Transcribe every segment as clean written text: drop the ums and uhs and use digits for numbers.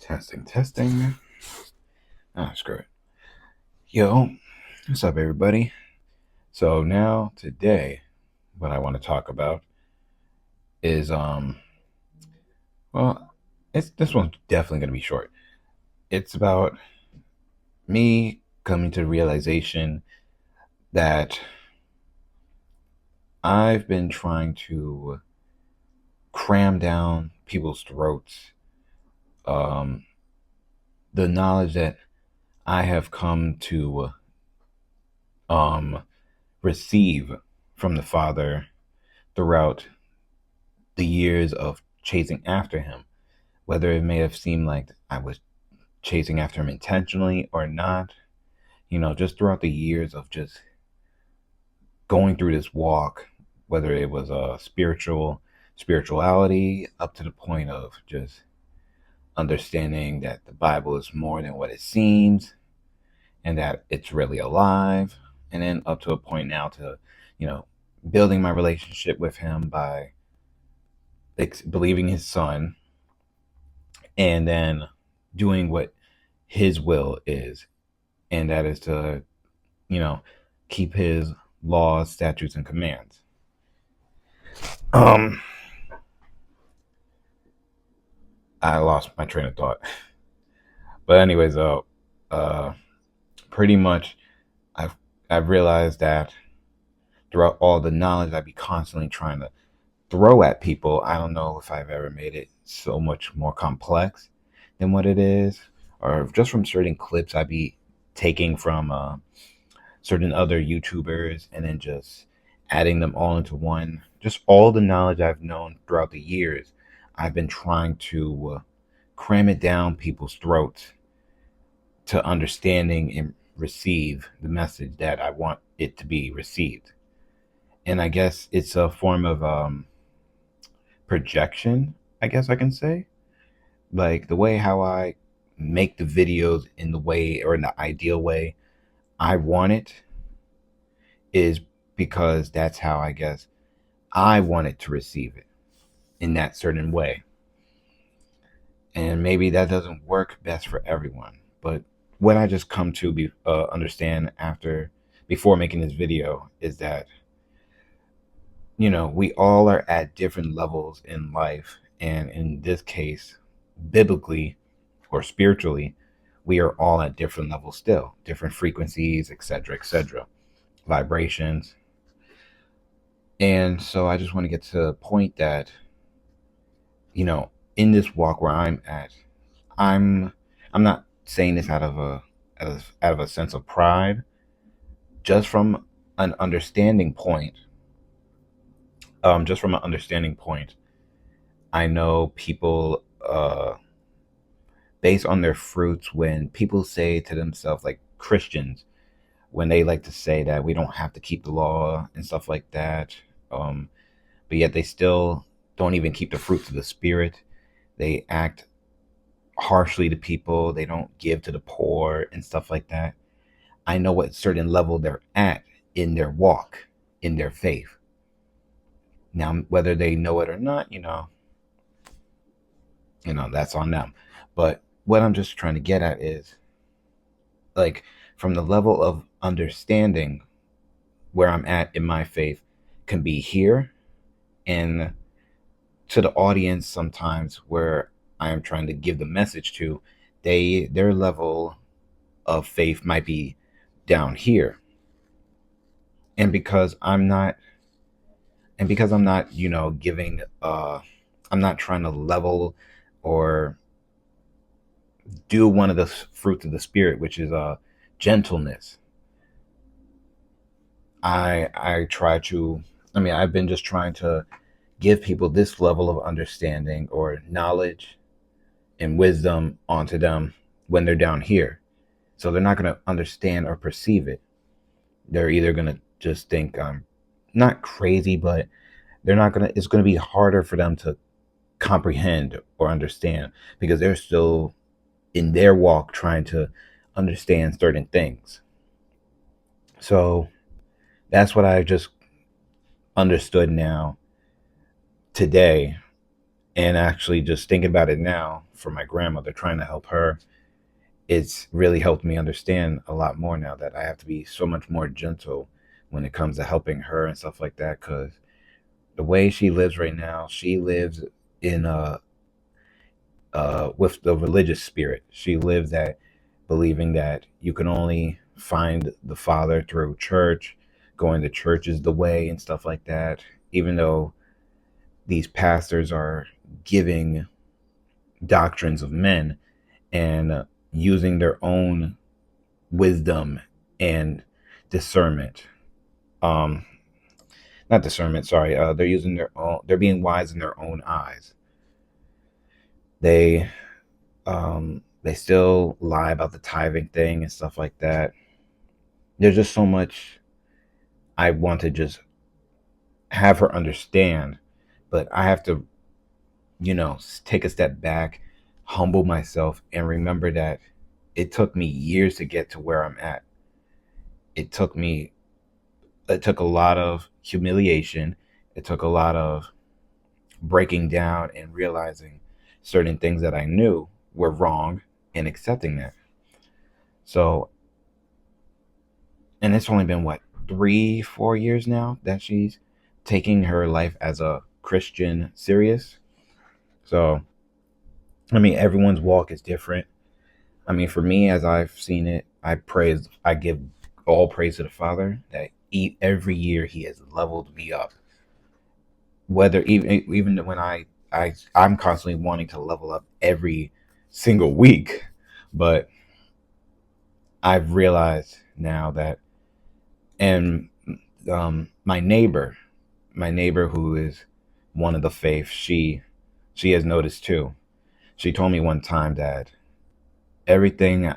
Testing. Screw it. Yo, what's up, everybody? So now, today, what I want to talk about is, well, this one's definitely going to be short. It's about me coming to the realization that I've been trying to cram down people's throats, um, the knowledge that I have come to, receive from the Father throughout the years of chasing after him, whether it may have seemed like I was chasing after him intentionally or not, just throughout the years of just going through this walk, whether it was a spirituality up to the point of just understanding that the Bible is more than what it seems and that it's really alive, and then up to a point now to, you know, building my relationship with him by believing his son and then doing what his will is, and that is to, you know, keep his laws, statutes, and commands. Um, I lost my train of thought, but anyways, uh, pretty much, I've I've realized that throughout all the knowledge I be constantly trying to throw at people, I don't know if I've ever made it so much more complex than what it is, or just from certain clips I be taking from certain other YouTubers and then just adding them all into one. Just all the knowledge I've known throughout the years, I've been trying to cram it down people's throats to understanding and receive the message that I want it to be received. And I guess it's a form of projection, I guess I can say. Like the way how I make the videos in the way or in the ideal way I want it is because that's how I guess I wanted to receive it in that certain way. And maybe that doesn't work best for everyone. But what I just come to understand before making this video is that, we all are at different levels in life. And in this case, biblically or spiritually, we are all at different levels still, different frequencies, etc., vibrations. And so I just want to get to the point that, in this walk where I'm at, I'm I'm not saying this out of a sense of pride, just from an understanding point. Just from an understanding point, I know people, based on their fruits, when people say to themselves, like Christians, when they like to say that we don't have to keep the law and stuff like that, um, but yet they still don't even keep the fruits of the spirit. They act harshly to people. They don't give to the poor and stuff like that. I know what certain level they're at in their walk, in their faith. Now, whether they know it or not, that's on them. But what I'm just trying to get at is, like, from the level of understanding where I'm at in my faith can be here, and to the audience sometimes where I am trying to give the message to, their level of faith might be down here. And because I'm not, giving I'm not trying to level or do one of the fruits of the spirit, which is gentleness. I try to, I've been just trying to give people this level of understanding or knowledge and wisdom onto them when they're down here. So they're not going to understand or perceive it. They're either going to just think I'm not crazy, but it's going to be harder for them to comprehend or understand because they're still in their walk trying to understand certain things. So that's what I just understood now today. And actually, just thinking about it now for my grandmother, trying to help her, it's really helped me understand a lot more now that I have to be so much more gentle when it comes to helping her and stuff like that. Because the way she lives right now, she lives in a with the religious spirit. She lives that believing that you can only find the Father through church, going to church is the way and stuff like that. Even though these pastors are giving doctrines of men and using their own wisdom and discernment. Um, Not discernment. Sorry. They're using their own. They're being wise in their own eyes. They they still lie about the tithing thing and stuff like that. There's just so much I want to just have her understand, but I have to, take a step back, humble myself, and remember that it took me years to get to where I'm at. It took me, it took a lot of humiliation. It took a lot of breaking down and realizing certain things that I knew were wrong and accepting that. So, and it's only been what, 3, 4 years now that she's taking her life as a Christian serious. So, I mean, everyone's walk is different. I mean, for me, as I've seen it, I give all praise to the Father that every year He has leveled me up. Whether even when I'm constantly wanting to level up every single week, but I've realized now that, and my neighbor who is one of the faith, she has noticed too. She told me one time that everything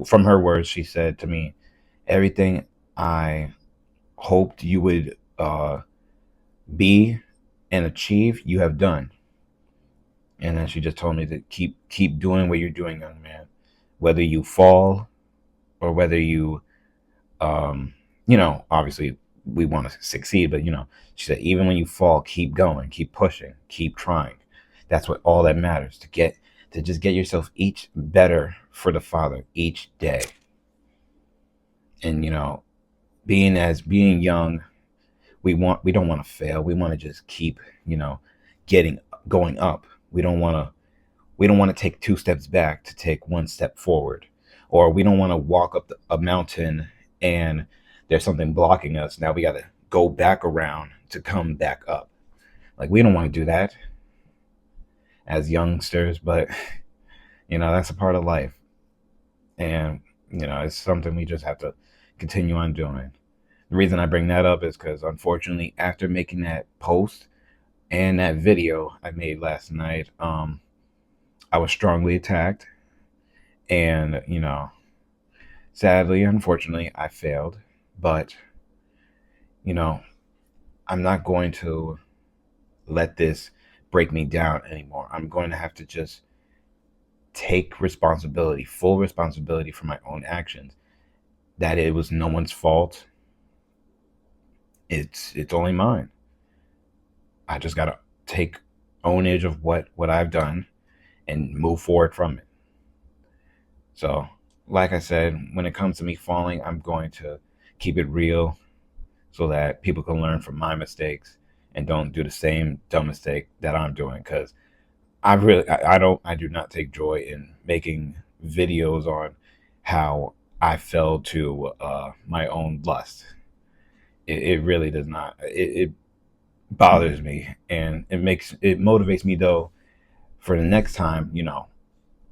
from her words, she said to me, everything I hoped you would be and achieve, you have done. And then she just told me to keep doing what you're doing, young man. Whether you fall or whether you, obviously we want to succeed, but she said even when you fall, keep going, keep pushing, keep trying. That's what all that matters, to just get yourself each better for the Father each day. And being young, we don't want to fail. We want to just keep getting going up. We don't want to take 2 steps back to take 1 step forward, or we don't want to walk up a mountain and there's something blocking us. Now we got to go back around to come back up. Like, we don't want to do that as youngsters, but that's a part of life. And it's something we just have to continue on doing. The reason I bring that up is because, unfortunately, after making that post and that video I made last night, I was strongly attacked, and sadly, unfortunately, I failed. But you know I'm not going to let this break me down anymore. I'm going to have to just take responsibility, full responsibility for my own actions. That it was no one's fault. It's only mine. I just gotta take ownage of what I've done and move forward from it. So, like I said, when it comes to me falling, I'm going to keep it real so that people can learn from my mistakes and don't do the same dumb mistake that I'm doing. Because I do not take joy in making videos on how I fell to my own lust. It really does not. It bothers me, and it motivates me though for the next time,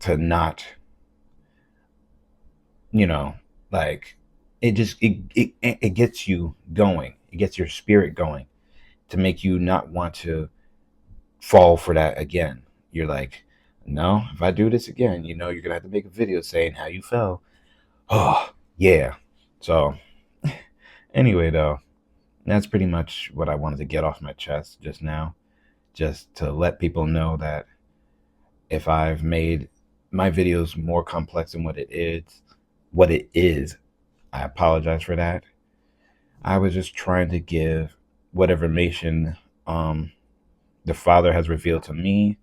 to not, you know, like, it gets you going. It gets your spirit going to make you not want to fall for that again. You're like, no, if I do this again, you're gonna have to make a video saying how you fell. Oh, yeah. So anyway, though, that's pretty much what I wanted to get off my chest just now. Just to let people know that if I've made my videos more complex than what it is, I apologize for that. I was just trying to give what information the Father has revealed to me,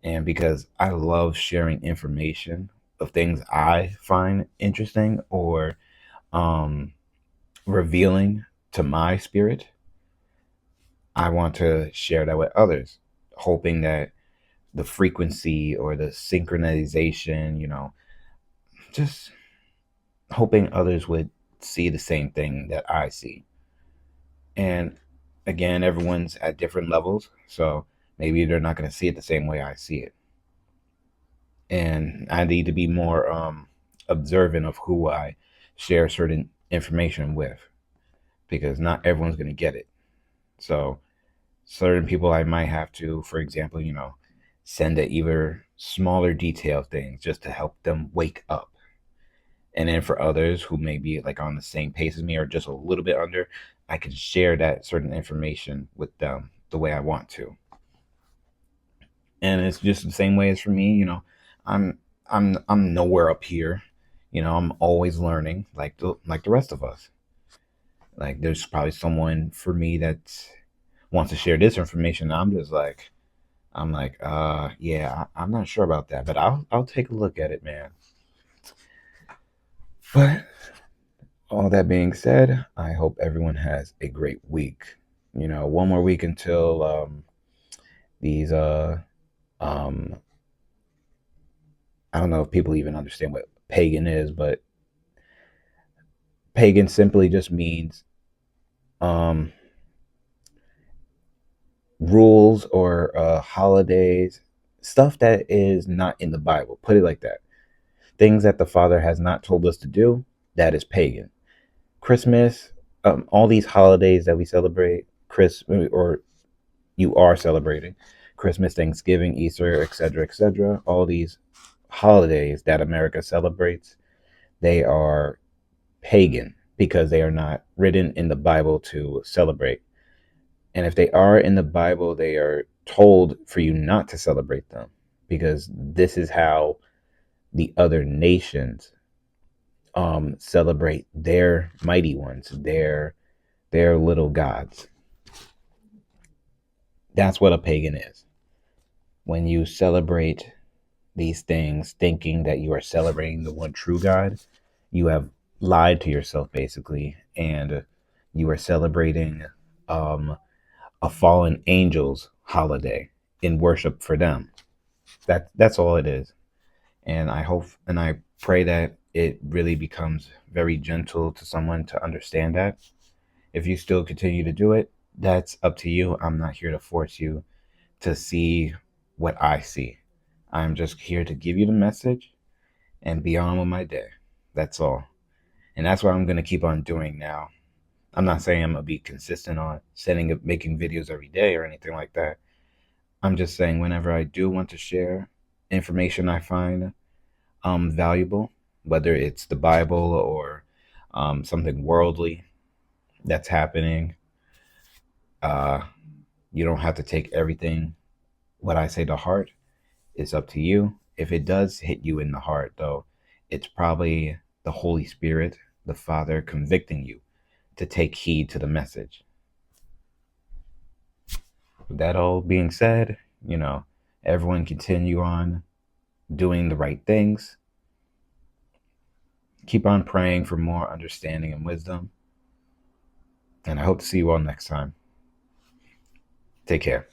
and because I love sharing information of things I find interesting or um, revealing to my spirit, I want to share that with others, hoping that the frequency or the synchronization, just hoping others would see the same thing that I see. And again, everyone's at different levels, so maybe they're not going to see it the same way I see it. And I need to be more observant of who I share certain information with, because not everyone's going to get it. So certain people I might have to, for example, send a either smaller detailed things just to help them wake up. And then for others who may be like on the same pace as me or just a little bit under, I can share that certain information with them the way I want to. And it's just the same way as for me, I'm I'm nowhere up here. I'm always learning like the rest of us. Like there's probably someone for me that wants to share this information. I'm like, yeah, I'm not sure about that, but I'll take a look at it, man. But all that being said, I hope everyone has a great week. One more week until these um I don't know if people even understand what pagan is, but pagan simply just means um rules or holidays, stuff that is not in the Bible. Put it like that. Things that the Father has not told us to do, that is pagan. Christmas, all these holidays that we celebrate, Christmas, or you are celebrating Christmas, Thanksgiving, Easter, etc., etc. All these holidays that America celebrates, they are pagan because they are not written in the Bible to celebrate. And if they are in the Bible, they are told for you not to celebrate them, because this is how the other nations celebrate their mighty ones, their little gods. That's what a pagan is. When you celebrate these things thinking that you are celebrating the one true God, you have lied to yourself basically, and you are celebrating um, a fallen angel's holiday in worship for them. That's all it is. And I hope and I pray that it really becomes very gentle to someone to understand that. If you still continue to do it, that's up to you. I'm not here to force you to see what I see. I'm just here to give you the message and be on with my day. That's all. And that's what I'm going to keep on doing now. I'm not saying I'm going to be consistent on making videos every day or anything like that. I'm just saying whenever I do want to share information I find valuable, whether it's the Bible or something worldly that's happening, uh, you don't have to take everything what I say to heart. It's up to you. If it does hit you in the heart, though, it's probably the Holy Spirit, the Father, convicting you to take heed to the message. With that all being said, everyone continue on doing the right things. Keep on praying for more understanding and wisdom. And I hope to see you all next time. Take care.